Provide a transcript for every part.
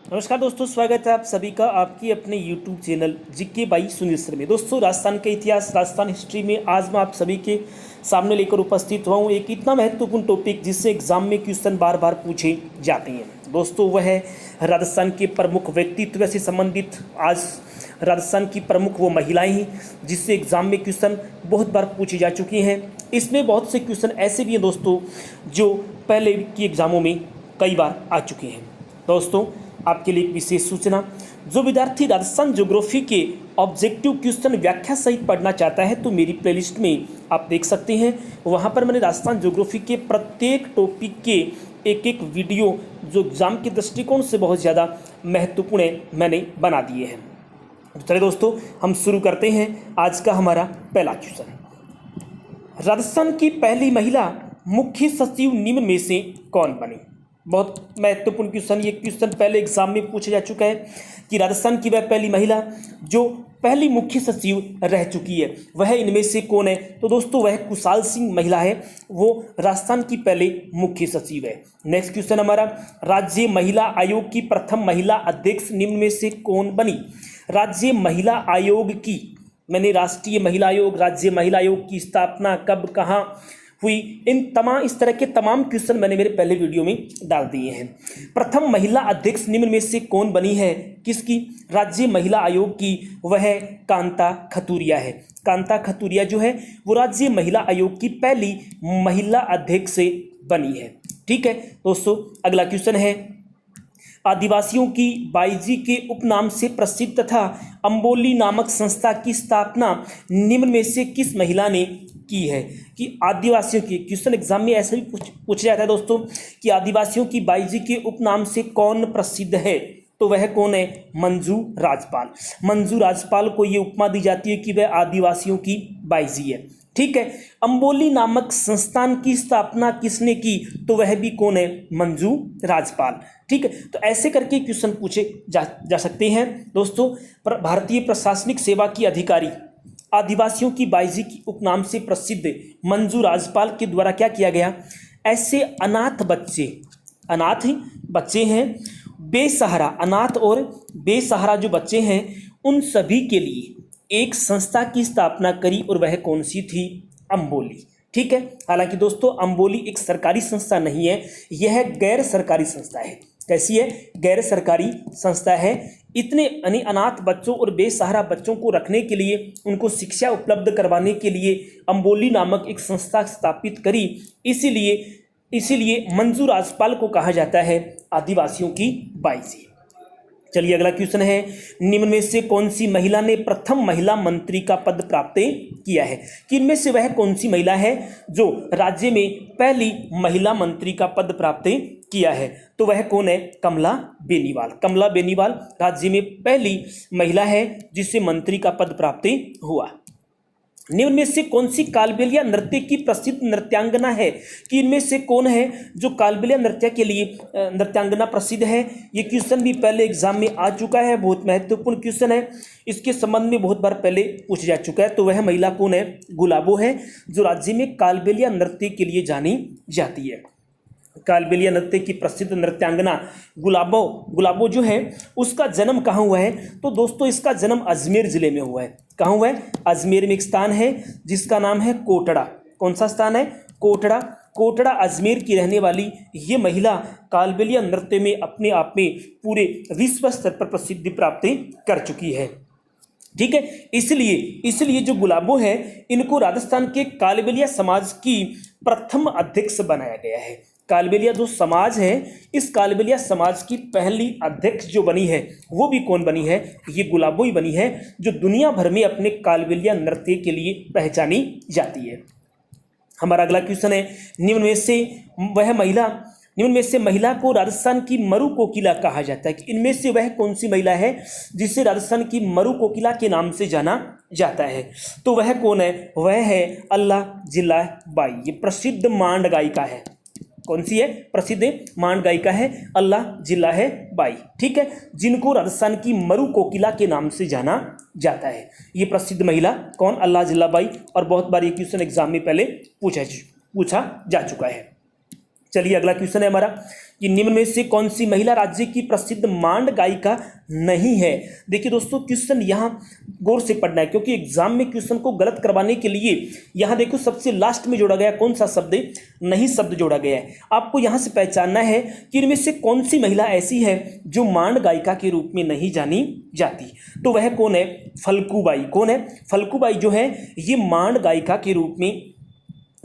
नमस्कार दोस्तों, स्वागत है आप सभी का आपकी अपने YouTube channel GK by Sunil sir में। दोस्तों, राजस्थान का इतिहास, राजस्थान हिस्ट्री में आज मैं आप सभी के सामने लेकर उपस्थित हुआ हूँ एक इतना महत्वपूर्ण टॉपिक जिससे एग्जाम में क्वेश्चन बार बार पूछे जाते हैं। दोस्तों, वह है राजस्थान के प्रमुख व्यक्तित्व से संबंधित। आज राजस्थान की प्रमुख वो महिलाएं हैं जिससे एग्जाम में क्वेश्चन बहुत बार पूछे जा चुके हैं। इसमें बहुत से क्वेश्चन ऐसे भी हैं दोस्तों जो पहले की एग्जामों में कई बार आ चुके हैं। दोस्तों, आपके लिए एक विशेष सूचना, जो विद्यार्थी राजस्थान ज्योग्राफी के ऑब्जेक्टिव क्वेश्चन व्याख्या सहित पढ़ना चाहता है तो मेरी प्लेलिस्ट में आप देख सकते हैं। वहां पर मैंने राजस्थान ज्योग्राफी के प्रत्येक टॉपिक के एक एक वीडियो जो एग्जाम के दृष्टिकोण से बहुत ज़्यादा महत्वपूर्ण है मैंने बना दिए हैं। तो चलिए दोस्तों, हम शुरू करते हैं आज का हमारा पहला क्वेश्चन। राजस्थान की पहली महिला मुख्य सचिव निम्न में से कौन बनी? बहुत महत्वपूर्ण क्वेश्चन। ये क्वेश्चन पहले एग्जाम में पूछा जा चुका है कि राजस्थान की वह पहली महिला जो पहली मुख्य सचिव रह चुकी है वह इनमें से कौन है? तो दोस्तों, वह कुशाल सिंह महिला है, वो राजस्थान की पहले मुख्य सचिव है। नेक्स्ट क्वेश्चन हमारा, राज्य महिला आयोग की प्रथम महिला अध्यक्ष निम्न में से कौन बनी? राज्य महिला आयोग की, मैंने राष्ट्रीय महिला आयोग, राज्य महिला आयोग की स्थापना कब, कहाँ हुई, इन तमाम इस तरह के तमाम क्वेश्चन मैंने मेरे पहले वीडियो में डाल दिए हैं। प्रथम महिला अध्यक्ष निम्न में से कौन बनी है? किसकी? राज्य महिला आयोग की। वह कांता खतूरिया है। कांता खतूरिया जो है वो राज्य महिला आयोग की पहली महिला अध्यक्ष से बनी है। ठीक है दोस्तों, अगला क्वेश्चन है, आदिवासियों की बाईजी के उपनाम से प्रसिद्ध तथा अंबोली नामक संस्था की स्थापना निम्न में से किस महिला ने की है? कि आदिवासियों की, क्वेश्चन एग्जाम में ऐसा भी पूछा जाता है दोस्तों कि आदिवासियों की बाईजी के उपनाम से कौन प्रसिद्ध है? तो वह कौन है? मंजू राजपाल। मंजू राजपाल को ये उपमा दी जाती है कि वह आदिवासियों की बाईजी है। ठीक है, अंबोली नामक संस्थान की स्थापना किसने की? तो वह भी कौन है? मंजू राजपाल। ठीक है, तो ऐसे करके क्वेश्चन पूछे जा सकते हैं दोस्तों। भारतीय प्रशासनिक सेवा की अधिकारी आदिवासियों की बाईजी की उपनाम से प्रसिद्ध मंजू राजपाल के द्वारा क्या किया गया? ऐसे अनाथ बच्चे हैं, बेसहारा, अनाथ और बेसहारा जो बच्चे हैं उन सभी के लिए एक संस्था की स्थापना करी और वह कौन सी थी? अंबोली। ठीक है, हालांकि दोस्तों अंबोली एक सरकारी संस्था नहीं है, यह गैर सरकारी संस्था है। कैसी है? गैर सरकारी संस्था है। इतने अनाथ बच्चों और बेसहारा बच्चों को रखने के लिए, उनको शिक्षा उपलब्ध करवाने के लिए अंबोली नामक एक संस्था स्थापित करी। इसीलिए मंजू राजपाल को कहा जाता है आदिवासियों की बाईजी। चलिए अगला क्वेश्चन है, निम्न में से कौन सी महिला ने प्रथम महिला मंत्री का पद प्राप्त किया है? कि इनमें से वह कौन सी महिला है जो राज्य में पहली महिला मंत्री का पद प्राप्त किया है? तो वह कौन है? कमला बेनीवाल। कमला बेनीवाल राज्य में पहली महिला है जिसे मंत्री का पद प्राप्त हुआ। निम्न में से कौन सी कालबेलिया नृत्य की प्रसिद्ध नृत्यांगना है? कि इनमें से कौन है जो कालबेलिया नृत्य के लिए नृत्यांगना प्रसिद्ध है? ये क्वेश्चन भी पहले एग्जाम में आ चुका है, बहुत महत्वपूर्ण क्वेश्चन है, इसके संबंध में बहुत बार पहले पूछा जा चुका है। तो वह महिला कौन है? गुलाबो है, जो राज्य में कालबेलिया नृत्य के लिए जानी जाती है। कालबेलिया नृत्य की प्रसिद्ध नृत्यांगना गुलाबो जो है उसका जन्म कहाँ हुआ है? तो दोस्तों इसका जन्म अजमेर जिले में हुआ है। कहाँ हुआ है? अजमेर में एक स्थान है जिसका नाम है कोटड़ा। कौन सा स्थान है? कोटड़ा। कोटड़ा अजमेर की रहने वाली ये महिला कालबेलिया नृत्य में अपने आप में पूरे विश्व स्तर पर प्रसिद्धि प्राप्त कर चुकी है। ठीक है, इसलिए जो गुलाबो है इनको राजस्थान के कालबेलिया समाज की प्रथम अध्यक्ष बनाया गया है। कालबेलिया जो समाज है, इस कालबेलिया समाज की पहली अध्यक्ष जो बनी है वो भी कौन बनी है? ये गुलाबो ही बनी है, जो दुनिया भर में अपने कालबेलिया नृत्य के लिए पहचानी जाती है। हमारा अगला क्वेश्चन है, निम्न में से महिला को राजस्थान की मरु कोकिला कहा जाता है। कि इनमें से वह कौन सी महिला है जिसे राजस्थान की मरु कोकिला के नाम से जाना जाता है? तो वह कौन है? वह है अल्लाह जिल्ला बाई। ये प्रसिद्ध मांड गायिका है। कौन सी है? प्रसिद्ध मांड गायिका है अल्लाह जिल्ला है बाई। ठीक है, जिनको राजस्थान की मरु कोकिला के नाम से जाना जाता है। ये प्रसिद्ध महिला कौन? अल्लाह जिल्ला बाई। और बहुत बार ये क्वेश्चन एग्जाम में पहले पूछा जा चुका है। चलिए अगला क्वेश्चन है हमारा कि निम्न में से कौन सी महिला राज्य की प्रसिद्ध मांड गायिका नहीं है। देखिए दोस्तों, क्वेश्चन यहाँ गौर से पढ़ना है, क्योंकि एग्जाम में क्वेश्चन को गलत करवाने के लिए यहाँ देखो सबसे लास्ट में जोड़ा गया कौन सा शब्द, नहीं शब्द जोड़ा गया है। आपको यहाँ से पहचानना है कि इनमें से कौन सी महिला ऐसी है जो मांड गायिका के रूप में नहीं जानी जाती। तो वह कौन है? फल्गुबाई। कौन है? फल्गुबाई जो है ये मांड गायिका के रूप में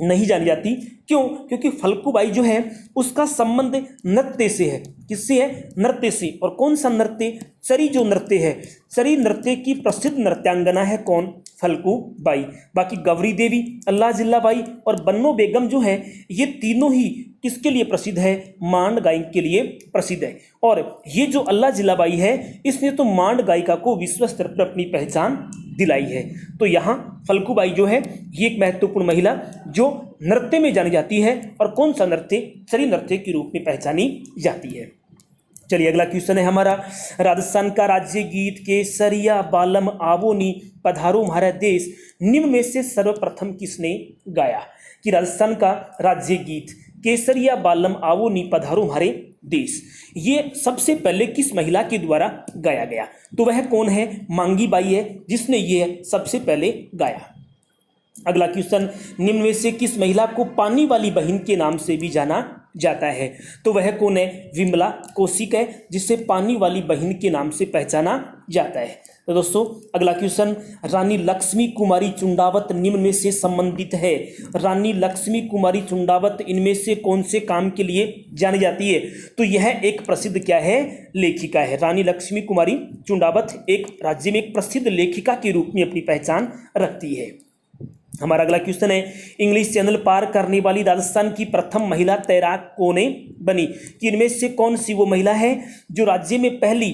नहीं जानी जाती। क्यों? क्योंकि फल्गुबाई जो है उसका संबंध नृत्य से है। किससे है? नृत्य से। और कौन सा नृत्य? चरी जो नृत्य है, चरी नृत्य की प्रसिद्ध नृत्यांगना है कौन? फल्गुबाई। बाकी गौरी देवी, अल्लाह जिल्लाबाई और बन्नो बेगम जो है ये तीनों ही किसके लिए प्रसिद्ध है? मांड गायन के लिए प्रसिद्ध है। और ये जो अल्लाह जिल्लाबाई है इसने तो मांड गायिका को विश्व स्तर पर अपनी पहचान दिलाई है। तो यहाँ फल्गुबाई जो है ये एक महत्वपूर्ण महिला जो नृत्य में जानी जाती है। और कौन सा नृत्य? चरी नृत्य के रूप में पहचानी जाती है। चलिए अगला क्वेश्चन है हमारा, राजस्थान का राज्य गीत केसरिया बालम आवोनी पधारो म्हारा देश निम्न में से सर्वप्रथम किसने गाया? कि राजस्थान का राज्य गीत केसरिया बालम आवोनी पधारो म्हारे देश ये सबसे पहले किस महिला के द्वारा गाया गया? तो वह कौन है? मांगी बाई है जिसने ये सबसे पहले गाया। अगला क्वेश्चन, निम्न में से किस महिला को पानी वाली बहन के नाम से भी जाना जाता है? तो वह कौन है? विमला कौशिक है जिसे पानी वाली बहन के नाम से पहचाना जाता है। तो दोस्तों अगला क्वेश्चन, रानी लक्ष्मी कुमारी चुंडावत निम्न में से संबंधित है। रानी लक्ष्मी कुमारी चुंडावत इनमें से कौन से काम के लिए जानी जाती है? तो यह एक प्रसिद्ध क्या है? लेखिका है। रानी लक्ष्मी कुमारी चुंडावत एक राज्य में एक प्रसिद्ध लेखिका के रूप में अपनी पहचान रखती है। हमारा अगला क्वेश्चन है, इंग्लिश चैनल पार करने वाली राजस्थान की प्रथम महिला तैराक कौन बनी? कि इनमें से कौन सी वो महिला है जो राज्य में पहली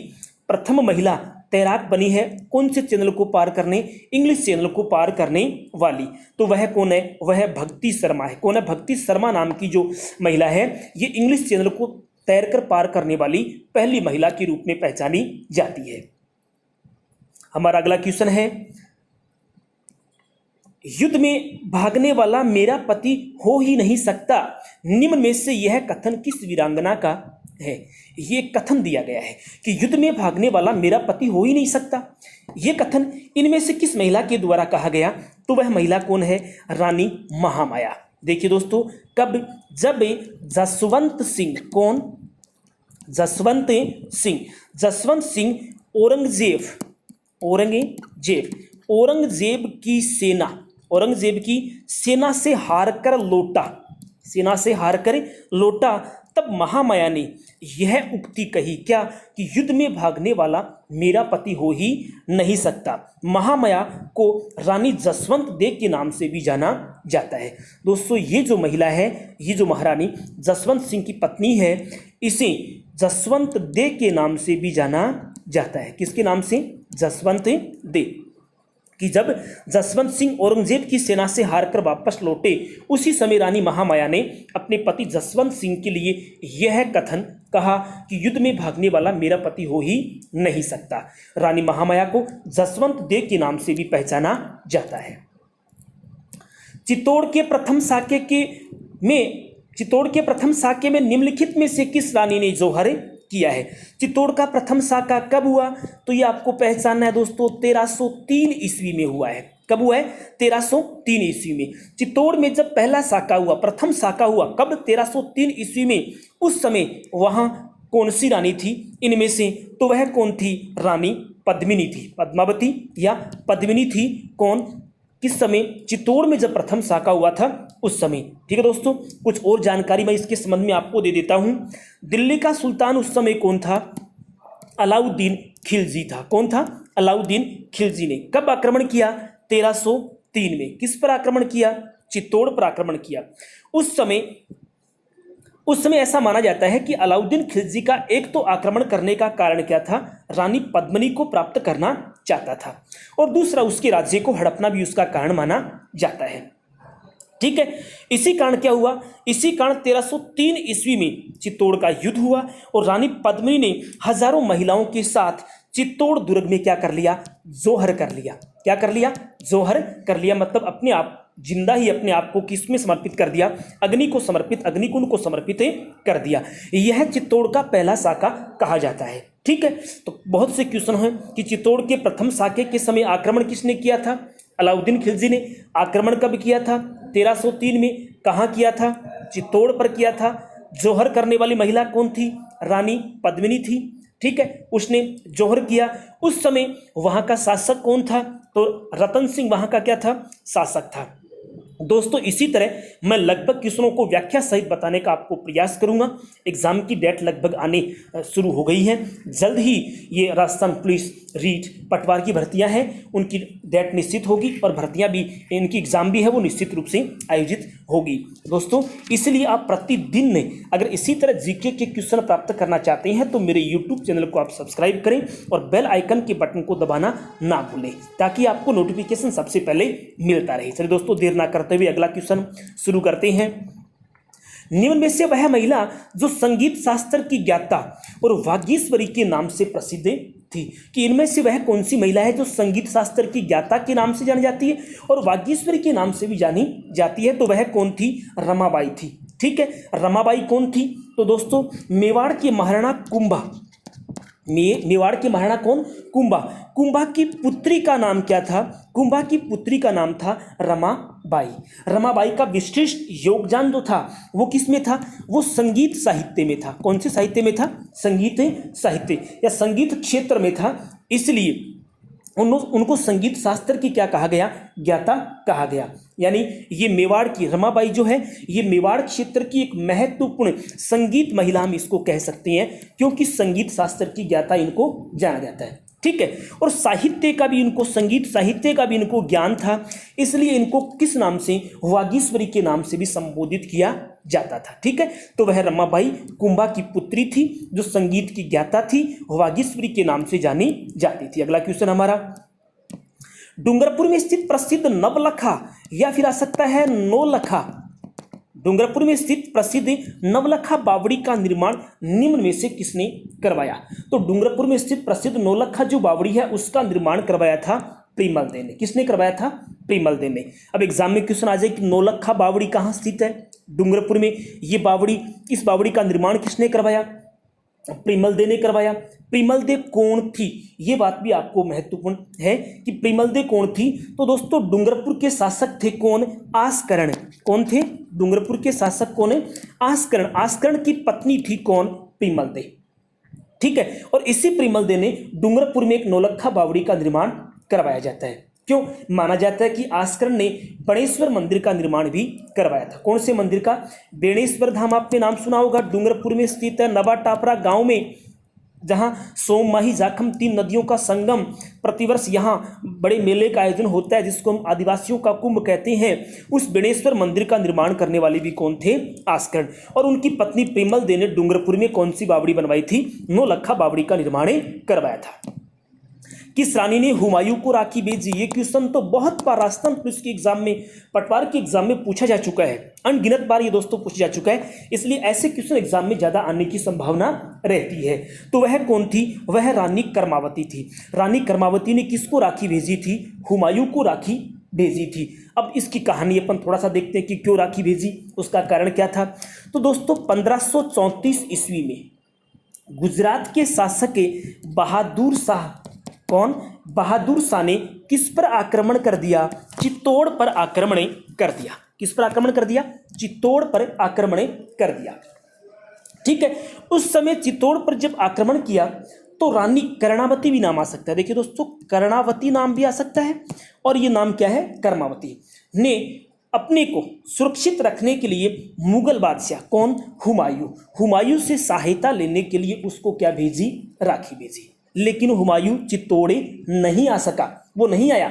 प्रथम महिला तैराक बनी है? कौन से चैनल को पार करने? इंग्लिश चैनल को पार करने वाली। तो वह कौन है? वह भक्ति शर्मा है। कौन है? भक्ति शर्मा नाम की जो महिला है ये इंग्लिश चैनल को तैरकर पार करने वाली पहली महिला के रूप में पहचानी जाती है। हमारा अगला क्वेश्चन है, युद्ध में भागने वाला मेरा पति हो ही नहीं सकता निम्न में से यह कथन किस वीरांगना का है? ये कथन दिया गया है कि युद्ध में भागने वाला मेरा पति हो ही नहीं सकता। यह कथन इनमें से किस महिला के द्वारा कहा गया? तो वह महिला कौन है? रानी महामाया। देखिए दोस्तों, कब? जब जसवंत सिंह, कौन? जसवंत सिंह, जसवंत सिंह औरंगजेब की सेना से हारकर लौटा, तब महामाया ने यह उक्ति कही क्या? कि युद्ध में भागने वाला मेरा पति हो ही नहीं सकता। महामाया को रानी जसवंत दे के नाम से भी जाना जाता है। दोस्तों ये जो महिला है, ये जो महारानी जसवंत सिंह की पत्नी है, इसे जसवंत दे के नाम से भी जाना जाता है। किसके नाम से? जसवंत दे। कि जब जसवंत सिंह औरंगजेब की सेना से हारकर वापस लौटे उसी समय रानी महामाया ने अपने पति जसवंत सिंह के लिए यह कथन कहा कि युद्ध में भागने वाला मेरा पति हो ही नहीं सकता। रानी महामाया को जसवंत दे के नाम से भी पहचाना जाता है। चित्तौड़ के प्रथम साके में निम्नलिखित में से किस रानी ने जौहर किया है? चित्तौड़ का प्रथम साका कब हुआ? तो ये आपको पहचानना है दोस्तों, 1303 ईस्वी में हुआ है। कब हुआ है? 1303 ईस्वी में। चित्तौड़ में जब पहला साका हुआ, प्रथम साका हुआ, कब? 1303 ईस्वी में। उस समय वहां कौन सी रानी थी इनमें से? तो वह कौन थी? रानी पद्मिनी थी। पद्मावती या पद्मिनी थी। कौन? किस समय? चित्तौड़ में जब प्रथम साका हुआ था उस समय। ठीक है दोस्तों, कुछ और जानकारी मैं इसके संबंध में आपको दे देता हूं। दिल्ली का सुल्तान उस समय कौन था? अलाउद्दीन खिलजी था। कौन था? अलाउद्दीन खिलजी ने कब आक्रमण किया? 1303 में। किस पर आक्रमण किया? चित्तौड़ पर आक्रमण किया। उस समय ऐसा माना जाता है कि अलाउद्दीन खिलजी का एक तो आक्रमण करने का कारण क्या था? रानी पद्मिनी को प्राप्त करना चाहता था, और दूसरा उसके राज्य को हड़पना भी उसका कारण माना जाता है। ठीक है, इसी कारण क्या हुआ? इसी कारण 1303 ईस्वी में चित्तौड़ का युद्ध हुआ और रानी पद्मिनी ने हजारों महिलाओं के साथ चित्तौड़ दुर्ग में क्या कर लिया? जोहर कर लिया। क्या कर लिया? जोहर कर लिया, मतलब अपने आप जिंदा ही अपने आप को किसमें समर्पित कर दिया, अग्नि को समर्पित, अग्निकुंड को समर्पित कर दिया। यह चित्तौड़ का पहला साका कहा जाता है। ठीक है, तो बहुत से क्वेश्चन हैं कि चित्तौड़ के प्रथम साके के समय आक्रमण किसने किया था? अलाउद्दीन खिलजी ने। आक्रमण कब किया था? 1303 में। कहाँ किया था? चित्तौड़ पर किया था। जौहर करने वाली महिला कौन थी? रानी पद्मिनी थी। ठीक है, उसने जौहर किया। उस समय वहां का शासक कौन था? तो रतन सिंह वहां का क्या था? शासक था। दोस्तों इसी तरह मैं लगभग क्वेश्चनों को व्याख्या सहित बताने का आपको प्रयास करूंगा। एग्जाम की डेट लगभग आने शुरू हो गई है। जल्द ही ये राजस्थान पुलिस रीट पटवार की भर्तियां हैं, उनकी डेट निश्चित होगी और भर्तियां भी, इनकी एग्जाम भी है वो निश्चित रूप से आयोजित होगी। दोस्तों इसलिए आप प्रतिदिन अगर इसी तरह जीके के क्वेश्चन प्राप्त करना चाहते हैं तो मेरे यूट्यूब चैनल को आप सब्सक्राइब करें और बेल आइकन के बटन को दबाना ना भूलें, ताकि आपको नोटिफिकेशन सबसे पहले मिलता रहे। चलिए दोस्तों देर ना करते हुए अगला क्वेश्चन शुरू करते हैं। निम्न में से वह महिला जो संगीत शास्त्र की ज्ञाता और वागीश्वरी के नाम से प्रसिद्ध थी, कि इनमें से वह कौन सी महिला है जो संगीत शास्त्र की ज्ञाता के नाम से जानी जाती है और वागीश्वरी के नाम से भी जानी जाती है? तो वह कौन थी? रमाबाई थी। ठीक है, रमाबाई कौन थी? तो दोस्तों मेवाड़ के महाराणा कुंभा, मेवाड़ के महाराणा कौन? कुंभा। कुंभा की पुत्री का नाम क्या था? कुंभा की पुत्री का नाम था रमाबाई। रमाबाई का विशिष्ट योगदान जो था वो किस में था? वो संगीत साहित्य में था। कौन से साहित्य में था? संगीत साहित्य या संगीत क्षेत्र में था, इसलिए उनको संगीत शास्त्र की क्या कहा गया? ज्ञाता कहा गया। यानी ये मेवाड़ की रमाबाई जो है ये मेवाड़ क्षेत्र की एक महत्वपूर्ण संगीत महिला हम इसको कह सकते हैं, क्योंकि संगीत शास्त्र की ज्ञाता इनको जाना जाता है। ठीक है, और साहित्य का भी इनको, संगीत साहित्य का भी इनको ज्ञान था, इसलिए इनको किस नाम से? वागीश्वरी के नाम से भी संबोधित किया जाता था। ठीक है, तो वह रमाबाई कुंभा की पुत्री थी जो संगीत की ज्ञाता थी, वागीश्वरी के नाम से जानी जाती थी। अगला क्वेश्चन हमारा, डूंगरपुर में स्थित प्रसिद्ध नवलखा या फिर आ सकता है नौलखा, डूंगरपुर में स्थित प्रसिद्ध नवलखा बावड़ी का निर्माण निम्न में से किसने करवाया? तो डूंगरपुर में स्थित प्रसिद्ध नौलखा जो बावड़ी है उसका निर्माण करवाया था प्रिमल दे ने। किसने करवाया था? प्रिमल दे ने। अब एग्जाम में क्वेश्चन आ जाए कि नौलखा बावड़ी कहाँ स्थित है? डूंगरपुर में। ये बावड़ी, इस बावड़ी का निर्माण किसने करवाया? प्रिमल दे ने करवाया। प्रिमल दे कौन थी? ये बात भी आपको महत्वपूर्ण है कि प्रिमल दे कौन थी। तो दोस्तों डूंगरपुर के शासक थे कौन? आसकरण। कौन थे? डूंगरपुर के शासक कौन है? आसकरण। आसकरण की पत्नी थी कौन? प्रिमल दे। ठीक है, और इसी प्रिमल दे ने डूंगरपुर में एक नौलखा बावड़ी का निर्माण करवाया जाता है। क्यों? माना जाता है कि आसकरण ने बेणेश्वर मंदिर का निर्माण भी करवाया था। कौन से मंदिर का? बेणेश्वर धाम आपने नाम सुना होगा, डूंगरपुर में स्थित है, नवा टापरा गांव में, जहां सोम, माही, जाखम 3 नदियों का संगम, प्रतिवर्ष यहां बड़े मेले का आयोजन होता है जिसको हम आदिवासियों का कुंभ कहते हैं। उस बेणेश्वर मंदिर का निर्माण करने वाले भी कौन थे? आसकरण। और उनकी पत्नी प्रिमल दे ने डूंगरपुर में कौन सी बावड़ी बनवाई थी? नौलखा बावड़ी का निर्माण करवाया था। किस रानी ने हुमायूं को राखी भेजी? ये क्वेश्चन तो बहुत बार राजस्थान पुलिस के एग्जाम में, पटवार के एग्जाम में पूछा जा चुका है, अनगिनत बार ये दोस्तों पूछा जा चुका है, इसलिए ऐसे क्वेश्चन एग्जाम में ज्यादा आने की संभावना रहती है। तो वह कौन थी? वह रानी कर्मावती थी। रानी कर्मावती ने किसको राखी भेजी थी? हुमायूं को राखी भेजी थी। अब इसकी कहानी अपन थोड़ा सा देखते हैं कि क्यों राखी भेजी, उसका कारण क्या था। तो दोस्तों 1534 ईस्वी में गुजरात के शासक बहादुर शाह, कौन? बहादुर शाह ने किस पर आक्रमण कर दिया? चित्तौड़ पर आक्रमण कर दिया। किस पर आक्रमण कर दिया? चित्तौड़ पर आक्रमण कर दिया। ठीक है, उस समय चित्तौड़ पर जब आक्रमण किया तो रानी कर्णावती भी नाम आ सकता है। देखिए दोस्तों, कर्णावती नाम भी आ सकता है और ये नाम क्या है? कर्मावती ने अपने को सुरक्षित रखने के लिए मुगल बादशाह, कौन? हुमायूं, हुमायूं से सहायता लेने के लिए उसको क्या भेजी? राखी भेजी। लेकिन हुमायूं चित्तौड़ नहीं आ सका, वो नहीं आया।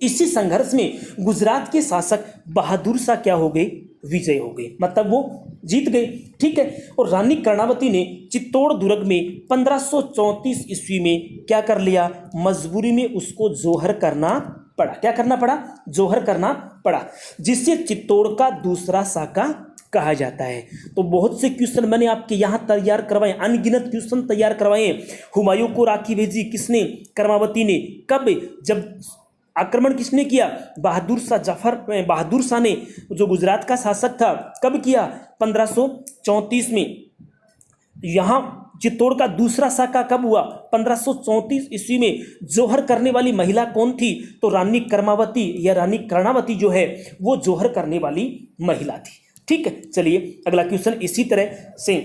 इसी संघर्ष में गुजरात के शासक बहादुर शाह क्या हो गए? विजय हो गए, मतलब वो जीत गए। ठीक है, और रानी कर्णावती ने चित्तौड़ दुर्ग में 1534 ईस्वी में क्या कर लिया? मजबूरी में उसको जोहर करना पड़ा। क्या करना पड़ा? जोहर करना पड़ा, जिससे चित्तौड़ का दूसरा साका कहा जाता है। तो बहुत से क्वेश्चन मैंने आपके यहाँ तैयार करवाए, अनगिनत क्वेश्चन तैयार करवाए। हुमायूं को राखी भेजी किसने? कर्मावती ने। कब? जब आक्रमण किसने किया? बहादुर शाह ने, जो गुजरात का शासक था। कब किया? 1534 में। यहाँ चित्तौड़ का दूसरा साका कब हुआ? 1534 ईस्वी में। जोहर करने वाली महिला कौन थी? तो रानी कर्मावती या रानी कर्णावती जो है वो जोहर करने वाली महिला थी। ठीक है, चलिए अगला क्वेश्चन इसी तरह से।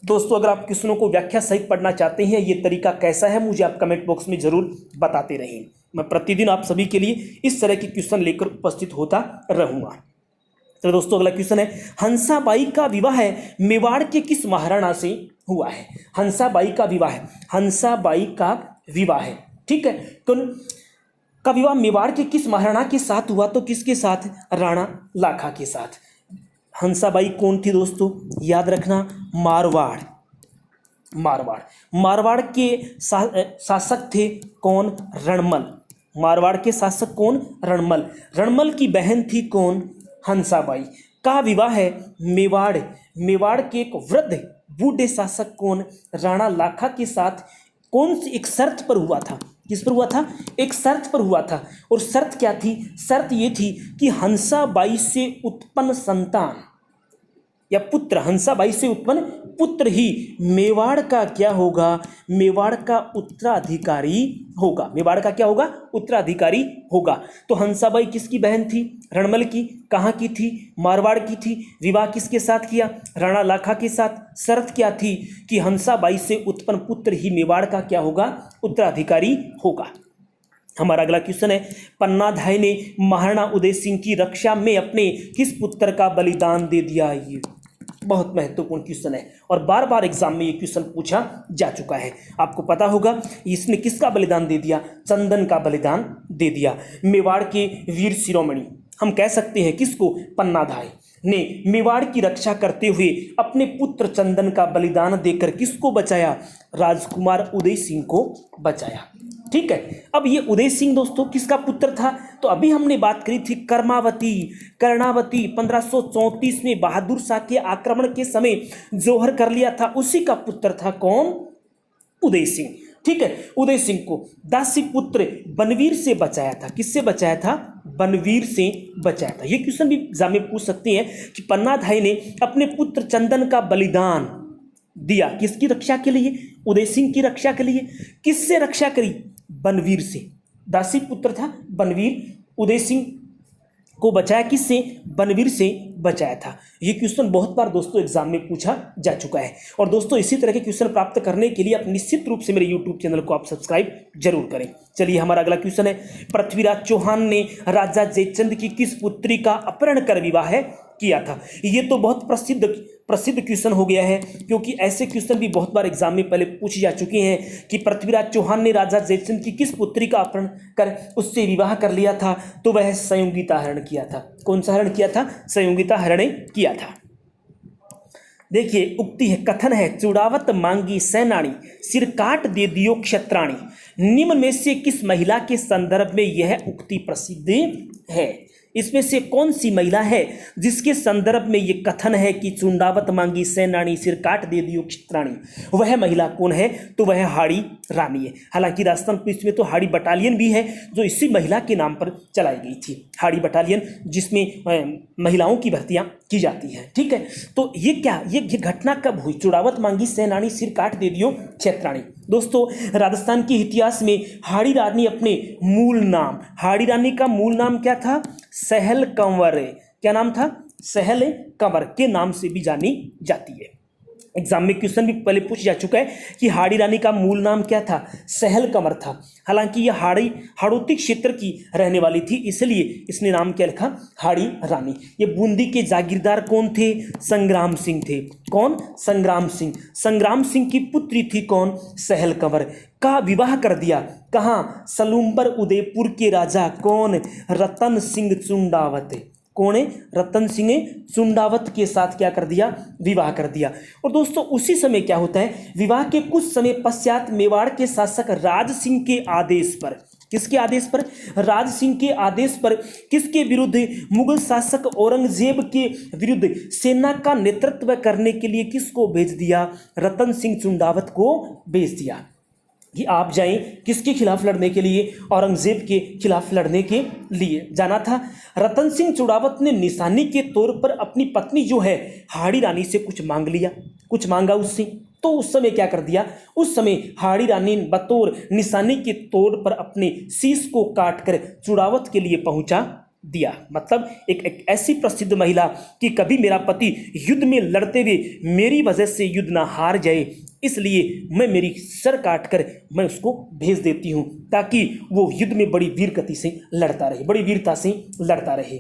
दोस्तों अगर आप क्वेश्चनों को व्याख्या सहित पढ़ना चाहते हैं, ये तरीका कैसा है मुझे आप कमेंट बॉक्स में जरूर बताते रहें। मैं प्रतिदिन आप सभी के लिए इस तरह के क्वेश्चन लेकर उपस्थित होता रहूंगा। तो दोस्तों अगला क्वेश्चन है, हंसाबाई का विवाह मेवाड़ के किस महाराणा से हुआ है? हंसाबाई का विवाह, ठीक है, कौन का विवाह मेवाड़ के किस महाराणा के साथ हुआ? तो किसके साथ? राणा लाखा के साथ। हंसाबाई कौन थी दोस्तों? याद रखना, मारवाड़ के शासक थे कौन? रणमल। मारवाड़ के शासक कौन? रणमल की बहन थी कौन? हंसाबाई। का विवाह है मेवाड़ के एक वृद्ध बूढ़े शासक कौन? राणा लाखा के साथ। कौन सी? एक शर्त पर हुआ था। किस पर हुआ था? एक शर्त पर हुआ था। और शर्त क्या थी? शर्त ये थी कि हंसाबाई से उत्पन्न संतान या पुत्र, हंसाबाई से उत्पन्न पुत्र ही मेवाड़ का क्या होगा? मेवाड़ का उत्तराधिकारी होगा। मेवाड़ का क्या होगा? उत्तराधिकारी होगा। तो हंसाबाई किसकी बहन थी? रणमल की। कहाँ की थी? मारवाड़ की थी। विवाह किसके साथ किया? राणा लाखा के साथ। शर्त क्या थी? कि हंसाबाई से उत्पन्न पुत्र ही मेवाड़ का क्या होगा? उत्तराधिकारी होगा। हमारा अगला क्वेश्चन है, पन्नाधाय ने महाराणा उदय सिंह की रक्षा में अपने किस पुत्र का बलिदान दे दिया? ये बहुत महत्वपूर्ण क्वेश्चन है और बार बार एग्जाम में ये क्वेश्चन पूछा जा चुका है। आपको पता होगा इसने किसका बलिदान दे दिया? चंदन का बलिदान दे दिया। मेवाड़ के वीर शिरोमणि हम कह सकते हैं किसको? पन्नाधाय ने मेवाड़ की रक्षा करते हुए अपने पुत्र चंदन का बलिदान देकर किसको बचाया? राजकुमार उदय सिंह को बचाया। ठीक है, अब ये उदय सिंह दोस्तों किसका पुत्र था? तो अभी हमने बात करी थी कर्णावती 1534 में बहादुर शाह के आक्रमण के समय जोहर कर लिया था, उसी का पुत्र था कौन? उदय सिंह। ठीक है, उदय सिंह को दासी पुत्र बनवीर से बचाया था। किससे बचाया था? बनवीर से बचाया था। ये क्वेश्चन भी एग्जाम में पूछ सकते हैं कि पन्नाधाय ने अपने पुत्र चंदन का बलिदान दिया किसकी रक्षा के लिए? उदय सिंह की रक्षा के लिए। किससे रक्षा करी? बनवीर से। दासी पुत्र था बनवीर, उदय सिंह को बचाया किससे? बनवीर से बचाया था। ये क्वेश्चन बहुत बार दोस्तों एग्जाम में पूछा जा चुका है। और दोस्तों इसी तरह के क्वेश्चन प्राप्त करने के लिए आप निश्चित रूप से मेरे यूट्यूब चैनल को आप सब्सक्राइब जरूर करें। चलिए हमारा अगला क्वेश्चन है, पृथ्वीराज चौहान ने राजा जयचंद की किस पुत्री का अपहरण कर विवाह किया था? ये तो बहुत प्रसिद्ध क्वेश्चन हो गया है, क्योंकि ऐसे क्वेश्चन भी बहुत बार एग्जाम में पहले पूछे जा चुके हैं कि पृथ्वीराज चौहान ने राजा जयचंद की किस पुत्री का अपहरण कर उससे विवाह कर लिया था? तो वह संयोगिता हरण किया था। कौन सा हरण किया था? संयोगिता हरण किया था। देखिए उक्ति है, कथन है, चुड़ावत मांगी सैनानी, सिर काट दे दियो क्षत्राणी। निम्न में से किस महिला के संदर्भ में यह उक्ति प्रसिद्ध है? इसमें से कौन सी महिला है जिसके संदर्भ में यह कथन है कि चुंडावत मांगी सैनानी, सिर काट दे दियो क्षत्राणी? वह महिला कौन है? तो वह हाड़ी रानी है। हालांकि राजस्थान पुलिस में तो हाड़ी बटालियन भी है जो इसी महिला के नाम पर चलाई गई थी, हाड़ी बटालियन, जिसमें महिलाओं की भर्तियां की जाती हैं। ठीक है, तो ये क्या, ये घटना कब हुई? चुड़ावत मांगी सैनानी, सिर काट दे दियो क्षेत्राणी। दोस्तों राजस्थान के इतिहास में हाड़ी रानी अपने मूल नाम, हाड़ी रानी का मूल नाम क्या था? सहल कंवर। क्या नाम था? सहल कंवर के नाम से भी जानी जाती है। एग्जाम में क्वेश्चन भी पहले पूछ जा चुका है कि हाड़ी रानी का मूल नाम क्या था? सहल कंवर था। हालांकि यह हाड़ौती क्षेत्र की रहने वाली थी, इसलिए इसने नाम क्या लिखा? हाड़ी रानी। ये बूंदी के जागीरदार कौन थे? संग्राम सिंह थे। कौन? संग्राम सिंह। संग्राम सिंह की पुत्री थी कौन? सहल कंवर। का विवाह कर दिया कहाँ? सलूम्बर उदयपुर के राजा कौन? रतन सिंह चुंडावत। कौन है? रतन सिंह चुंडावत के साथ क्या कर दिया? विवाह कर दिया। और दोस्तों उसी समय क्या होता है, विवाह के कुछ समय पश्चात मेवाड़ के शासक राज सिंह के आदेश पर, किसके आदेश पर? राज सिंह के आदेश पर किसके विरुद्ध? मुगल शासक औरंगजेब के विरुद्ध सेना का नेतृत्व करने के लिए किसको भेज दिया? रतन सिंह चुंडावत को भेज दिया। कि आप जाएं किसके खिलाफ लड़ने के लिए, औरंगजेब के खिलाफ लड़ने के लिए जाना था। रतन सिंह चुड़ावत ने निशानी के तौर पर अपनी पत्नी जो है हाड़ी रानी से कुछ मांग लिया, कुछ मांगा उससे। तो उस समय क्या कर दिया, उस समय हाड़ी रानी ने बतौर निशानी के तौर पर अपने शीश को काट कर चुड़ावत के लिए पहुंचा दिया। मतलब एक ऐसी प्रसिद्ध महिला कि कभी मेरा पति युद्ध में लड़ते हुए मेरी वजह से युद्ध ना हार जाए, इसलिए मैं मेरी सर काट कर मैं उसको भेज देती हूँ, ताकि वो युद्ध में बड़ी वीर गति से लड़ता रहे, बड़ी वीरता से लड़ता रहे।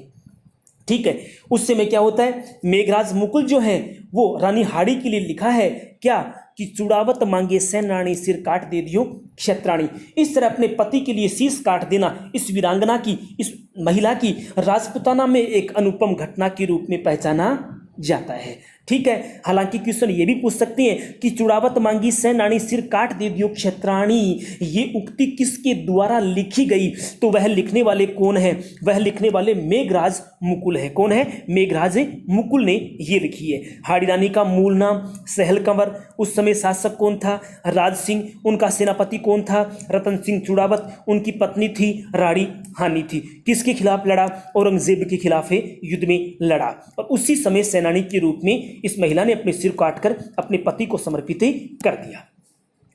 ठीक है, उस समय क्या होता है, मेघराज मुकुल जो है वो रानी हाड़ी के लिए लिखा है क्या कि चुड़ावत मांगे सेनानी सिर काट दे दियो क्षत्राणी। इस तरह अपने पति के लिए शीश काट देना इस वीरांगना की, इस महिला की राजपूताना में एक अनुपम घटना के रूप में पहचाना जाता है। ठीक है, हालांकि क्वेश्चन ये भी पूछ सकते हैं कि चुड़ावत मांगी सेनानी सिर काट दे दियो क्षत्राणी, ये उक्ति किसके द्वारा लिखी गई? तो वह लिखने वाले कौन है? वह लिखने वाले मेघराज मुकुल है। कौन है? मेघराज मुकुल ने ये लिखी है। हाड़ी रानी का मूल नाम सहल कंवर। उस समय शासक कौन था? राज सिंह। उनका सेनापति कौन था? रतन सिंह चुड़ावत। उनकी पत्नी थी रानी हानि थी। किसके खिलाफ लड़ा? औरंगजेब के खिलाफ युद्ध में लड़ा। और उसी समय सेनानी के रूप में इस महिला ने अपने सिर काटकर अपने पति को समर्पित कर दिया।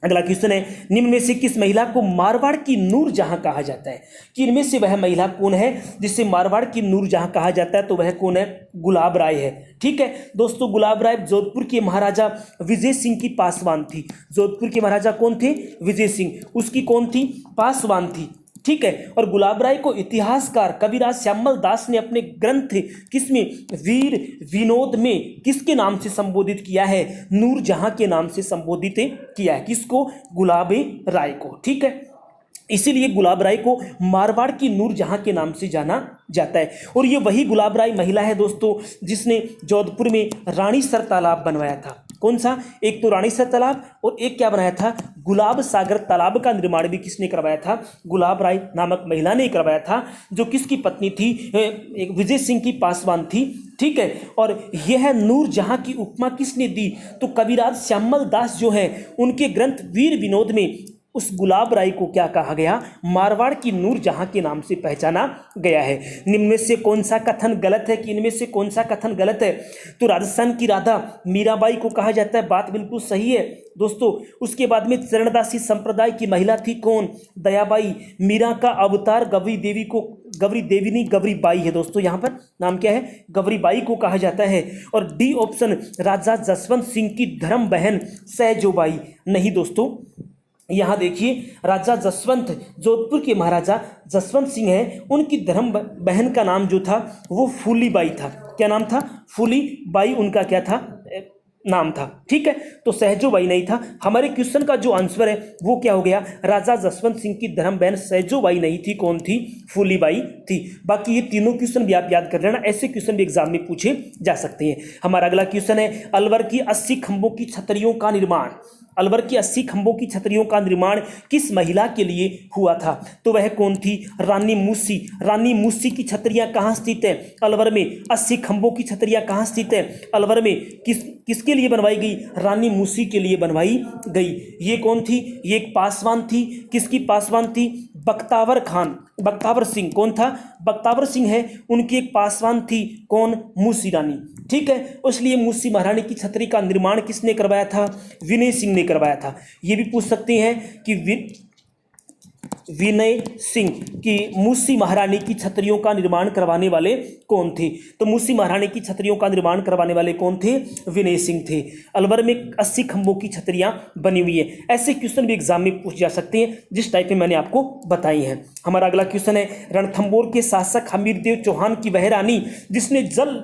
अगला क्वेश्चन है, निम्न में से किस महिला को मारवाड़ की नूरजहां कहा जाता है? कि इनमें से वह महिला कौन है जिसे मारवाड़ की नूरजहां कहा जाता है? तो वह कौन है? गुलाब राय है। ठीक है दोस्तों, गुलाब राय जोधपुर के महाराजा विजय सिंह की पासवान थी। जोधपुर के महाराजा कौन थे? विजय सिंह। उसकी कौन थी? पासवान थी। ठीक है, और गुलाब राय को इतिहासकार कविराज श्यामल दास ने अपने ग्रंथ किसमें, वीर विनोद में किसके नाम से संबोधित किया है? नूरजहां के नाम से संबोधित किया है। किसको? गुलाब राय को। ठीक है, इसीलिए गुलाब राय को मारवाड़ की नूरजहां के नाम से जाना जाता है। और ये वही गुलाब राय महिला है दोस्तों जिसने जोधपुर में रानीसर तालाब बनवाया था। कौन सा? एक तो रानीसर तालाब और एक क्या बनाया था? गुलाब सागर तालाब का निर्माण भी किसने करवाया था? गुलाब राय नामक महिला ने करवाया था, जो किसकी पत्नी थी? एक विजय सिंह की पासवान थी। ठीक है, और यह नूरजहां की उपमा किसने दी? तो कविराज श्यामल दास जो है उनके ग्रंथ वीर विनोद में उस गुलाब राय को क्या कहा गया? मारवाड़ की नूरजहां के नाम से पहचाना गया है। निम्न में से कौन सा कथन गलत है? कि इनमें से कौन सा कथन गलत है? तो राजस्थान की राधा मीराबाई को कहा जाता है, बात बिल्कुल सही है दोस्तों। उसके बाद में चरणदासी संप्रदाय की महिला थी कौन? दयाबाई। मीरा का अवतार गौरी देवी को, गौरी देवी नहीं गौरी बाई है दोस्तों, यहाँ पर नाम क्या है? गौरी बाई को कहा जाता है। और डी ऑप्शन राजा जसवंत सिंह की धर्म बहन सहजोबाई नहीं दोस्तों। यहाँ देखिए, राजा जसवंत, जोधपुर के महाराजा जसवंत सिंह हैं, उनकी धर्म बहन का नाम जो था वो फूली बाई था। क्या नाम था? फूली बाई उनका क्या था? नाम था। ठीक है, तो सहजोबाई नहीं था। हमारे क्वेश्चन का जो आंसर है वो क्या हो गया? राजा जसवंत सिंह की धर्म बहन सहजोबाई नहीं थी। कौन थी? फूलीबाई थी। बाकी ये तीनों क्वेश्चन भी आप याद कर लेना, ऐसे क्वेश्चन भी एग्जाम में पूछे जा सकते हैं। हमारा अगला क्वेश्चन है, अलवर की 80 खंभों की छतरियों का निर्माण, अलवर की 80 खंभों की छतरियों का निर्माण किस महिला के लिए हुआ था? तो वह कौन थी? रानी मूसी। रानी मूसी की छतरियां कहाँ स्थित है? अलवर में। 80 खंभों की छतरियां कहाँ स्थित है? अलवर में। किसके लिए बनवाई गई? रानी मूसी के लिए बनवाई गई। ये कौन थी? ये एक पासवान थी। किसकी पासवान थी? बख्तावर खान, बख्तावर सिंह। कौन था? बख्तावर सिंह है, उनकी एक पासवान थी। कौन? मूसी रानी। ठीक है, इसलिए मूसी महारानी की छतरी का निर्माण किसने करवाया था? विनय सिंह ने करवाया था। ये भी पूछ सकते हैं कि विनय सिंह की मूसी महारानी की छतरियों का निर्माण करवाने वाले कौन थे? तो मूसी महारानी की छतरियों का निर्माण करवाने वाले कौन थे? विनय सिंह थे। अलवर में 80 खंभों की छतरियां बनी हुई है। ऐसे क्वेश्चन भी एग्जाम में पूछ जा सकते हैं जिस टाइप में मैंने आपको बताई हैं। हमारा अगला क्वेश्चन है, रणथंबोर के शासक हमीरदेव चौहान की वह रानी जिसने जल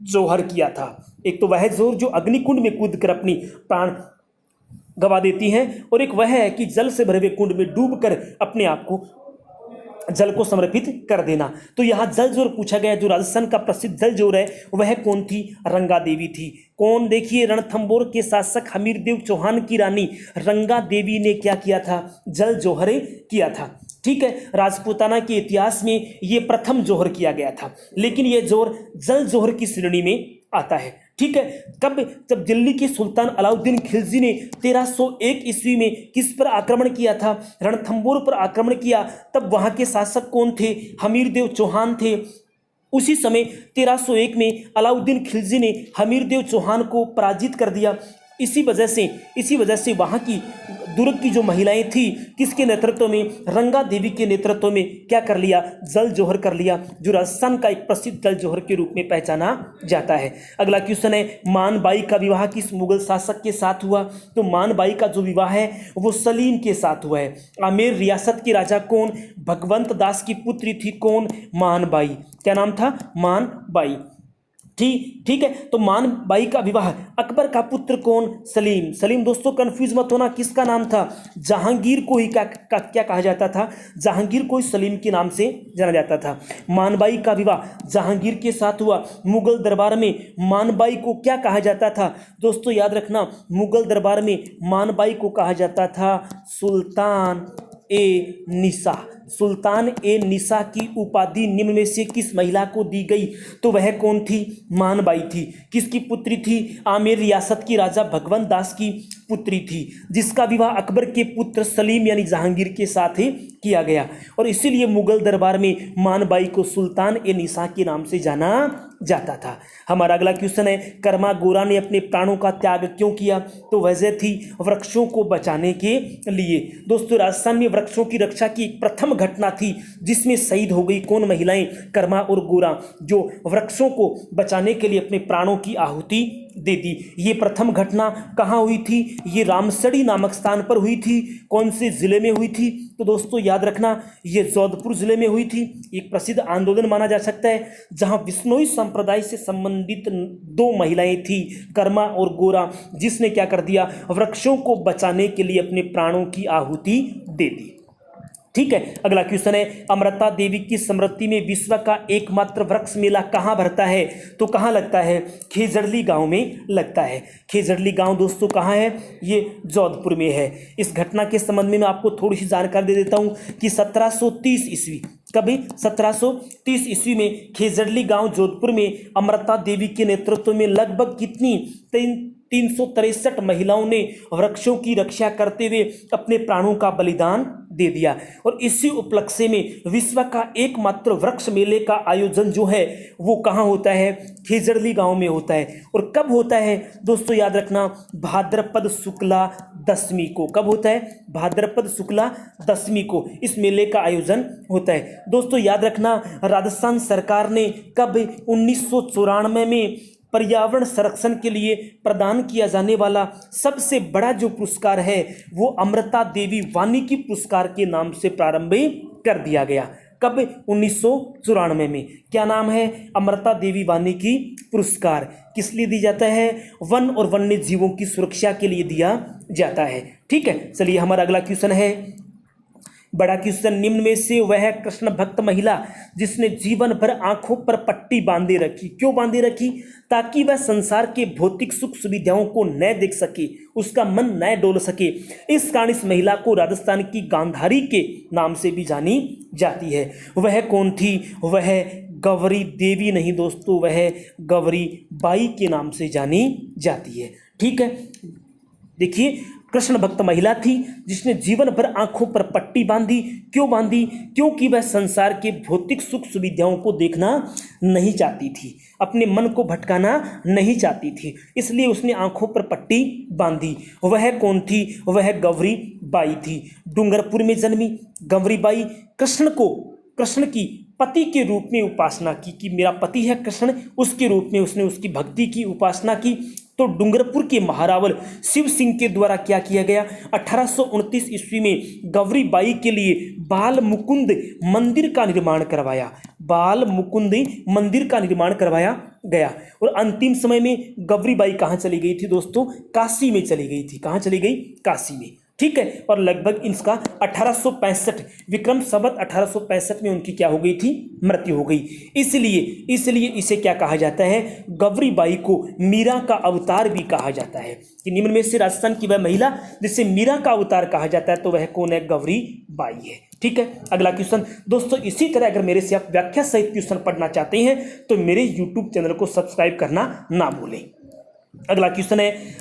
जौहर किया था। एक तो वह जोर जो अग्निकुंड में कूदकर अपनी प्राण गवा देती हैं, और एक वह है कि जल से भरे हुए कुंड में डूबकर अपने आप को जल को समर्पित कर देना। तो यहाँ जल जोर पूछा गया। जो राजस्थान का प्रसिद्ध जल जोर है वह कौन थी? रंगा देवी थी। कौन? देखिए, रणथंबोर के शासक हमीरदेव चौहान की रानी रंगा देवी ने क्या किया था? जल जोहर किया था। ठीक है, राजपूताना के इतिहास में ये प्रथम जोहर किया गया था, लेकिन यह जोहर जल जोहर की श्रेणी में आता है। ठीक है। कब? जब दिल्ली के सुल्तान अलाउद्दीन खिलजी ने 1301 ईस्वी में किस पर आक्रमण किया था? रणथंबोर पर आक्रमण किया। तब वहां के शासक कौन थे? हमीरदेव चौहान थे। उसी समय 1301 में अलाउद्दीन खिलजी ने हमीरदेव चौहान को पराजित कर दिया। इसी वजह से वहाँ की दुर्ग की जो महिलाएं थी, किसके नेतृत्व में? रंगा देवी के नेतृत्व में क्या कर लिया? जल जोहर कर लिया, जो राजस्थान का एक प्रसिद्ध जल जोहर के रूप में पहचाना जाता है। अगला क्वेश्चन है, मानबाई का विवाह किस मुगल शासक के साथ हुआ? तो मानबाई का जो विवाह है वो सलीम के साथ हुआ है। आमेर रियासत के राजा कौन? भगवंत दास की पुत्री थी कौन? मानबाई। क्या नाम था? मानबाई। ठीक है। तो मानबाई का विवाह, अकबर का पुत्र कौन? सलीम। सलीम दोस्तों कंफ्यूज मत होना, किसका नाम था? जहांगीर को ही क्या कहा जाता था? जहांगीर को ही सलीम के नाम से जाना जाता था। मानबाई का विवाह जहांगीर के साथ हुआ। मुगल दरबार में मानबाई को क्या कहा जाता था? दोस्तों याद रखना, मुगल दरबार में मानबाई को कहा जाता था सुल्तान ए निसा। सुल्तान ए निसा की उपाधि निम्न में से किस महिला को दी गई? तो वह कौन थी? मानबाई थी। किसकी पुत्री थी? आमेर रियासत की राजा भगवंत दास की पुत्री थी, जिसका विवाह अकबर के पुत्र सलीम यानी जहांगीर के साथ ही किया गया। और इसीलिए मुगल दरबार में मानबाई को सुल्तान ए निसा के नाम से जाना जाता था। हमारा अगला क्वेश्चन है, कर्मा गोरा ने अपने प्राणों का त्याग क्यों किया? तो वजह थी वृक्षों को बचाने के लिए। दोस्तों राजस्थान में वृक्षों की रक्षा की एक प्रथम घटना थी, जिसमें शहीद हो गई कौन महिलाएं? कर्मा और गोरा, जो वृक्षों को बचाने के लिए अपने प्राणों की आहुति दे दी। ये प्रथम घटना कहाँ हुई थी? ये रामसड़ी नामक स्थान पर हुई थी। कौन से जिले में हुई थी? तो दोस्तों याद रखना, ये जोधपुर जिले में हुई थी। एक प्रसिद्ध आंदोलन माना जा सकता है, जहां विश्नोई संप्रदाय से संबंधित दो महिलाएं थी, कर्मा और गोरा, जिसने क्या कर दिया? वृक्षों को बचाने के लिए अपने प्राणों की आहुति दे दी। ठीक है। अगला क्वेश्चन है, अमृता देवी की स्मृति में विश्व का एकमात्र वृक्ष मेला कहाँ भरता है? तो कहाँ लगता है? खेजड़ली गांव में लगता है। खेजड़ली गांव दोस्तों कहाँ है? ये जोधपुर में है। इस घटना के संबंध में मैं आपको थोड़ी सी जानकारी दे देता हूँ कि 1730 ईस्वी, कभी 1730 ईस्वी में खेजड़ली गांव जोधपुर में अमृता देवी के नेतृत्व में लगभग कितनी 363 महिलाओं ने वृक्षों की रक्षा करते हुए अपने प्राणों का बलिदान दे दिया। और इसी उपलक्ष्य में विश्व का एकमात्र वृक्ष मेले का आयोजन जो है वो कहाँ होता है? खेजड़ली गांव में होता है। और कब होता है दोस्तों याद रखना? भाद्रपद शुक्ला दशमी को। कब होता है? भाद्रपद शुक्ला दशमी को इस मेले का आयोजन होता है। दोस्तों याद रखना, राजस्थान सरकार ने कब 1994 में पर्यावरण संरक्षण के लिए प्रदान किया जाने वाला सबसे बड़ा जो पुरस्कार है वो अमृता देवी वानिकी पुरस्कार के नाम से प्रारंभ कर दिया गया। कब? 1994 में। क्या नाम है? अमृता देवी वानिकी पुरस्कार। किस लिए दी जाता है? वन और वन्य जीवों की सुरक्षा के लिए दिया जाता है। ठीक है। चलिए हमारा अगला क्वेश्चन है, बड़ा क्वेश्चन, निम्न में से वह कृष्ण भक्त महिला जिसने जीवन भर आंखों पर पट्टी बांधे रखी। क्यों बांधे रखी? ताकि वह संसार के भौतिक सुख सुविधाओं को न देख सके, उसका मन न डोल सके। इस कारण इस महिला को राजस्थान की गांधारी के नाम से भी जानी जाती है। वह कौन थी? वह गौरी देवी नहीं दोस्तों, वह गौरी बाई के नाम से जानी जाती है। ठीक है। देखिए, कृष्ण भक्त महिला थी जिसने जीवन भर आंखों पर पट्टी बांधी। क्यों बांधी? क्योंकि वह संसार के भौतिक सुख सुविधाओं को देखना नहीं चाहती थी, अपने मन को भटकाना नहीं चाहती थी, इसलिए उसने आंखों पर पट्टी बांधी। वह कौन थी? वह गौरी बाई थी। डूंगरपुर में जन्मी गौरी बाई कृष्ण की पति के रूप में उपासना की कि मेरा पति है कृष्ण, उसके रूप में उसने उसकी भक्ति की, उपासना की। तो डूंगरपुर के महारावल शिव सिंह के द्वारा क्या किया गया? 1829 ईस्वी में गौरी बाई के लिए बाल मुकुंद मंदिर का निर्माण करवाया। बाल मुकुंद मंदिर का निर्माण करवाया गया। और अंतिम समय में गौरी बाई कहाँ चली गई थी दोस्तों? काशी में चली गई थी। कहाँ चली गई? काशी में। ठीक है। और लगभग इसका 1865 विक्रम संवत 1865 में उनकी क्या हो गई थी? मृत्यु हो गई। इसलिए इसे क्या कहा जाता है? गौरी बाई को मीरा का अवतार भी कहा जाता है। कि निम्न में से राजस्थान की वह महिला जिसे मीरा का अवतार कहा जाता है तो वह कौन है? गौरी बाई है। ठीक है। अगला क्वेश्चन दोस्तों, इसी तरह अगर मेरे से आप व्याख्या सहित क्वेश्चन पढ़ना चाहते हैं तो मेरे YouTube चैनल को सब्सक्राइब करना ना भूलें। अगला क्वेश्चन है,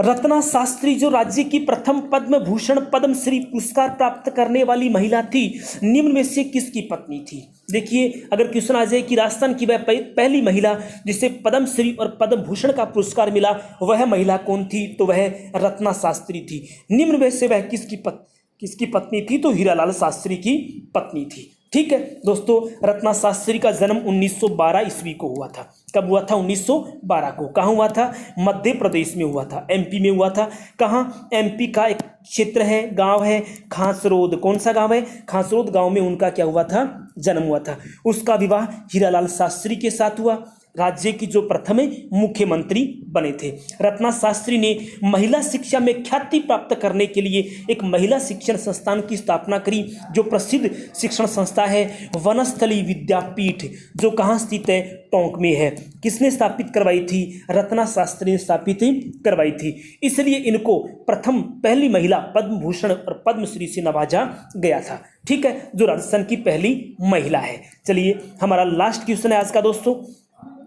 रत्ना शास्त्री जो राज्य की प्रथम पद्म भूषण पद्मश्री पुरस्कार प्राप्त करने वाली महिला थी, निम्न में से किसकी पत्नी थी? देखिए, अगर क्वेश्चन आ जाए कि राजस्थान की वह पहली महिला जिसे पद्मश्री और पद्म भूषण का पुरस्कार मिला, वह महिला कौन थी? तो वह रत्ना शास्त्री थी। निम्न में से वह किसकी पत्नी थी? तो हीरालाल शास्त्री की पत्नी थी। ठीक है दोस्तों, रत्ना शास्त्री का जन्म 1912 ईस्वी को हुआ था। कब हुआ था? 1912 को। कहाँ हुआ था? मध्य प्रदेश में हुआ था, एमपी में हुआ था। कहाँ? एमपी का एक क्षेत्र है, गांव है खासरोद। कौन सा गांव है? खासरोद गांव में उनका क्या हुआ था? जन्म हुआ था। उसका विवाह हीरालाल शास्त्री के साथ हुआ। राज्य की जो प्रथम मुख्यमंत्री बने थे। रत्ना शास्त्री ने महिला शिक्षा में ख्याति प्राप्त करने के लिए एक महिला शिक्षण संस्थान की स्थापना करी, जो प्रसिद्ध शिक्षण संस्था है वनस्थली विद्यापीठ, जो कहाँ स्थित है? टोंक में है। किसने स्थापित करवाई थी? रत्ना शास्त्री ने स्थापित करवाई थी। इसलिए इनको पहली महिला पद्म भूषण और पद्मश्री से नवाजा गया था। ठीक है, जो राजस्थान की पहली महिला है। चलिए, हमारा लास्ट क्वेश्चन है आज का दोस्तों,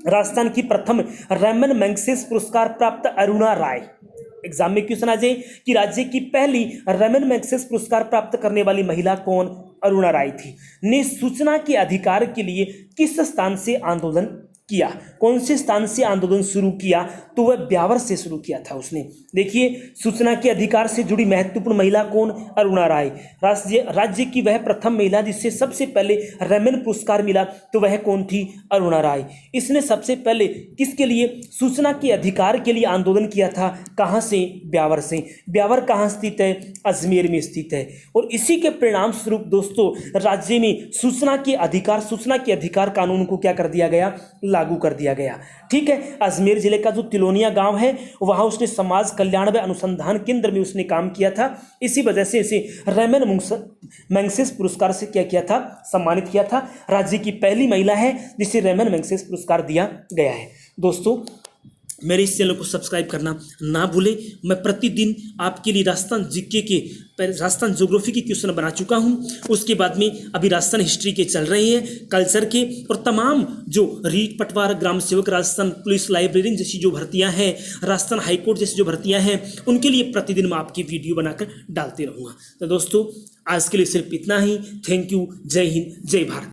राजस्थान की प्रथम रैमन मैग्सेसे पुरस्कार प्राप्त अरुणा राय। एग्जाम में क्वेश्चन आ जाए कि राज्य की पहली रैमन मैग्सेसे पुरस्कार प्राप्त करने वाली महिला कौन? अरुणा राय थी। ने सूचना के अधिकार के लिए किस स्थान से आंदोलन किया? कौन से स्थान से आंदोलन शुरू किया? तो वह ब्यावर से शुरू किया था उसने। देखिए, सूचना के अधिकार से जुड़ी महत्वपूर्ण महिला कौन? अरुणा राय। राज्य की वह प्रथम महिला जिससे सबसे पहले रैमन पुरस्कार मिला, तो वह कौन थी? अरुणा राय। इसने सबसे पहले किसके लिए? सूचना के अधिकार के लिए आंदोलन किया था। कहाँ से? ब्यावर से। ब्यावर कहाँ स्थित है? अजमेर में स्थित है। और इसी के परिणाम स्वरूप दोस्तों राज्य में सूचना के अधिकार कानून को क्या कर दिया गया? लागू कर दिया गया। ठीक है, अजमेर जिले का जो तिलोनिया गांव है, वहां उसने समाज कल्याण व अनुसंधान केंद्र में उसने काम किया था। इसी वजह से इसे रैमन मैग्सेसे पुरस्कार से क्या किया था? सम्मानित किया था। राज्य की पहली महिला है जिसे रैमन मैग्सेसे पुरस्कार दिया गया है। दोस्तों, मेरे इस चैनल को सब्सक्राइब करना ना भूलें। मैं प्रतिदिन आपके लिए राजस्थान जीके के राजस्थान ज्योग्राफी के क्वेश्चन बना चुका हूं। उसके बाद में अभी राजस्थान हिस्ट्री के चल रहे हैं, कल्चर के, और तमाम जो रीट पटवार, ग्राम सेवक, राजस्थान पुलिस लाइब्रेरियन जैसी जो भर्तियां हैं, राजस्थान हाईकोर्ट जैसी जो भर्तियां हैं, उनके लिए प्रतिदिन मैं आपकी वीडियो बनाकर डालते रहूँगा। तो दोस्तों, आज के लिए सिर्फ इतना ही। Thank you. जय हिंद, जय भारत।